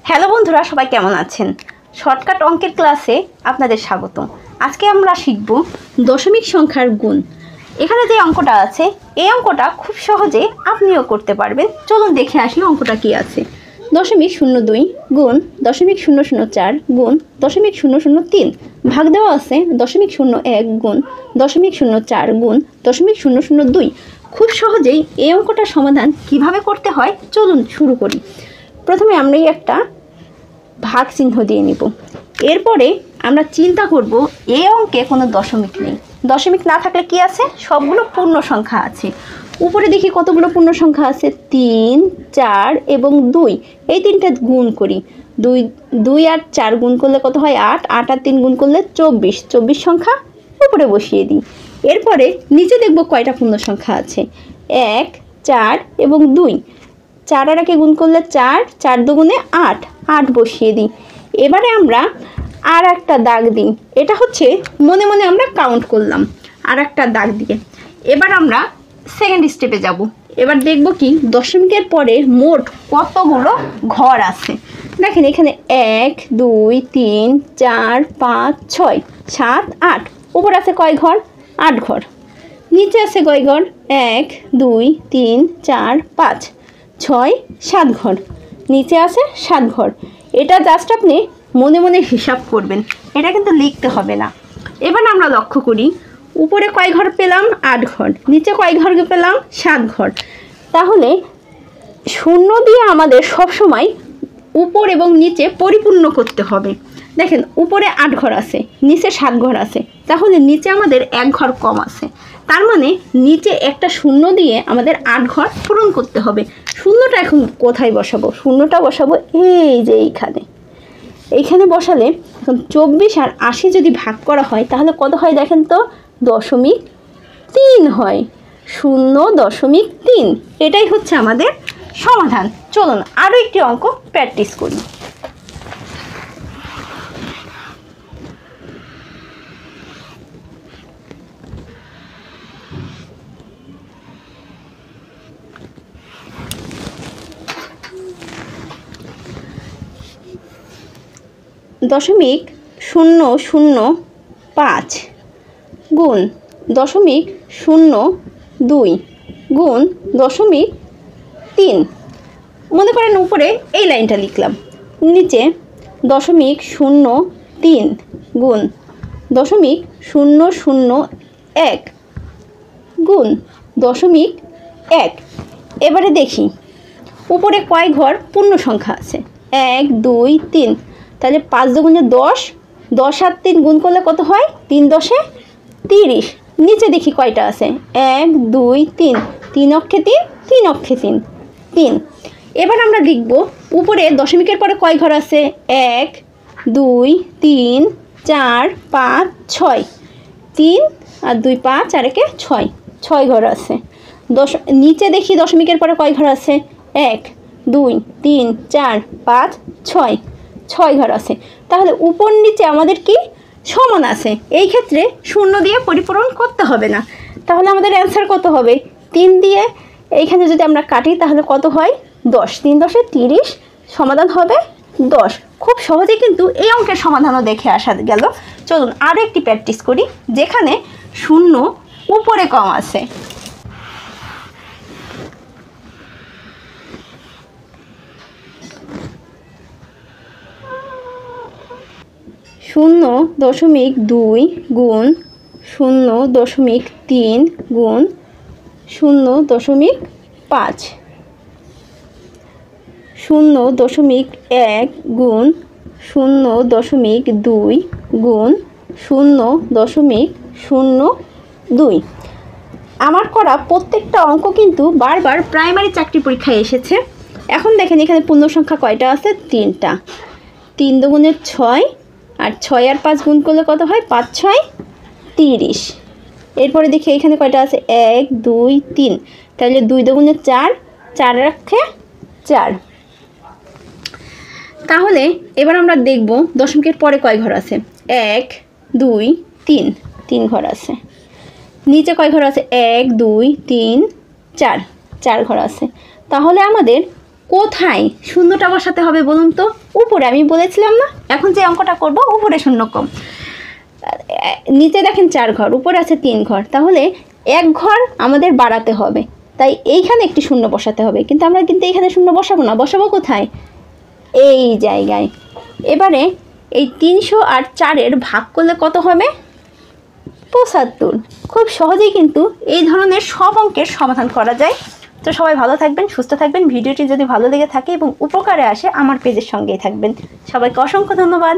Hello বন্ধুরা, সবাই কেমন আছেন? শর্টকাট অঙ্কের ক্লাসে আপনাদের স্বাগত। আজকে আমরা শিখব দশমিক সংখ্যার গুণ। এখানে যে অঙ্কটা আছে, এই অঙ্কটা খুব সহজে আপনিও করতে পারবেন। চলুন দেখে আসি অঙ্কটা কি আছে। 0.02 গুণ 0.004 গুণ 0.003 ভাগ দেওয়া আছে 0.01 গুণ 0.04 গুণ 0.002। খুব সহজেই এই অঙ্কটার সমাধান কিভাবে করতে হয় চলুন শুরু করি। প্রথমে আমরা একটা ভাগ চিহ্ন দিয়ে নিব। এরপরে আমরা চিন্তা করব এই অঙ্কে কোনো দশমিক নেই। দশমিক না থাকলে কি আছে? সবগুলো পূর্ণ সংখ্যা আছে। উপরে দেখি কতগুলো পূর্ণ সংখ্যা আছে, 3, 4 এবং 2। এই তিনটা গুণ করি। 2 আর 4 গুণ করলে কত হয়? 8 আর 3 গুণ করলে 24 সংখ্যা উপরে বসিয়ে দিই। এরপরে নিচে দেখব কয়টা পূর্ণ সংখ্যা আছে, 1, 4 এবং 2। 4 আর 1 গুণ করলে 4, 4 দুগুণে 8 বসিয়ে দিই। এবারে আমরা আর একটা দাগ দিই। এটা হচ্ছে মনে মনে আমরা কাউন্ট করলাম আর একটা দাগ দিয়ে। এবার আমরা সেকেন্ড স্টেপে যাব। এবার দেখব কি দশমিকের পরে মোট কতগুলো ঘর আছে। দেখেন এখানে 1, 2, 3, 4, 5, 6, 7, 8। উপর আছে কয় ঘর? 8 ঘর। নিচে আছে কয় ঘর? 1, 2, 3, 4, 5, 6, 7 ঘর। নিচে আছে 7 ঘর। এটা জাস্ট আপনি মনে মনে হিসাব করবেন, এটা কিন্তু লিখতে হবে না। এবার আমরা লক্ষ্য করি উপরে কয় ঘর পেলাম? 8 ঘর। নিচে কয় ঘর পেলাম? 7 ঘর। তাহলে শূন্য দিয়ে আমাদের সবসময় উপর এবং নিচে পরিপূর্ণ করতে হবে। দেখেন উপরে 8 ঘর আছে, নিচে 7 ঘর আছে, তাহলে নিচে আমাদের 1 ঘর কম আছে। তার মানে নিচে একটা শূন্য দিয়ে আমাদের 8 ঘর পূরণ করতে হবে। শূন্যটা এখন কোথায় বসাবো? শূন্যটা বসাবো এই যে এইখানে বসালে এখন 24 আর 80 যদি ভাগ করা হয় তাহলে কত হয় দেখেন তো? 0.3 হয়। 0.3। এটাই হচ্ছে আমাদের সমাধান। চলুন আরও একটি অঙ্ক প্র্যাকটিস করি। দশমিক 0.005 গুণ 0.02 গুণ 0.3। মনে করেন উপরে এই লাইনটা লিখলাম, নিচে 0.03 গুণ 0.001 গুণ 0.1। এবারে দেখি উপরে কয় ঘর পূর্ণ সংখ্যা আছে? 1, 2, 3। তাহলে 5 দুগুণে 10, 10 আর 3 গুণ করলে কত হয়? 3 10 30। নিচে দেখি কয়টা আছে? 1, 2, 3। 3 অক্ষে 3, 3 অক্ষে 3, 3। এবার আমরা লিখব উপরে দশমিকের পরে কয় ঘর আছে? 1, 2, 3, 4, 5, 6। 3 আর 2 5 আর 1 6, 6 ঘর আছে। নিচে দেখি দশমিকের পরে কয় ঘর আছে? 1, 2, 3, 4, 5, 6, 6 ঘর আছে। তাহলে উপর নিচে আমাদের কি সমান আছে। এই ক্ষেত্রে শূন্য দিয়ে পরিপূরণ করতে হবে না। তাহলে আমাদের অ্যান্সার কত হবে? 3 দিয়ে এইখানে যদি আমরা কাটি তাহলে কত হয়? 10। 3 10 30। সমাধান হবে 10। খুব সহজে কিন্তু এই অঙ্কের সমাধানও দেখে আসা গেল। চলুন আরও একটি প্র্যাকটিস করি যেখানে শূন্য উপরে কম আছে। 0.2 গুণ 0.3 গুণ 0.5, 0.1 গুণ 0.2 গুণ 0.02। আমার করা প্রত্যেকটা অঙ্ক কিন্তু বারবার প্রাইমারি চাকরি পরীক্ষায় এসেছে। এখন দেখেন এখানে পূর্ণ সংখ্যা কয়টা আছে? 3টা। 3 দুগুণে 6 আর 6 আর 5 গুণ করলে কত হয়? 5 6 30। এরপরে দেখি এখানে কয়টা আছে? 1, 2, 3। তাহলে 2 দুগুণে 4, 4 রাখে 4। তাহলে এবার আমরা দেখব দশমিকের পরে কয় ঘর আছে? 1, 2, 3, 3 ঘর আছে। নিচে কয় ঘর আছে? 1, 2, 3, 4, 4 ঘর আছে। তাহলে আমাদের কোথায় শূন্যটা বসাতে হবে বলুন তো? উপরে, আমি বলেছিলাম না এখন যে অঙ্কটা করব উপরে শূন্য কম। নিচে দেখেন 4 ঘর, উপরে আছে 3 ঘর, তাহলে 1 ঘর আমাদের বাড়াতে হবে, তাই এইখানে একটি শূন্য বসাতে হবে। কিন্তু আমরা কিন্তু এইখানে শূন্য বসাবো না, বসাবো কোথায়? এই জায়গায়। এবারে এই 300 আর 4-এর ভাগ করলে কত হবে? 75। খুব সহজেই কিন্তু এই ধরনের সব অঙ্কের সমাধান করা যায়। তো সবাই ভালো থাকবেন, সুস্থ থাকবেন। ভিডিওটি যদি ভালো লেগে থাকে এবং উপকারে আসে আমার পেজের সঙ্গেই থাকবেন। সবাইকে অসংখ্য ধন্যবাদ।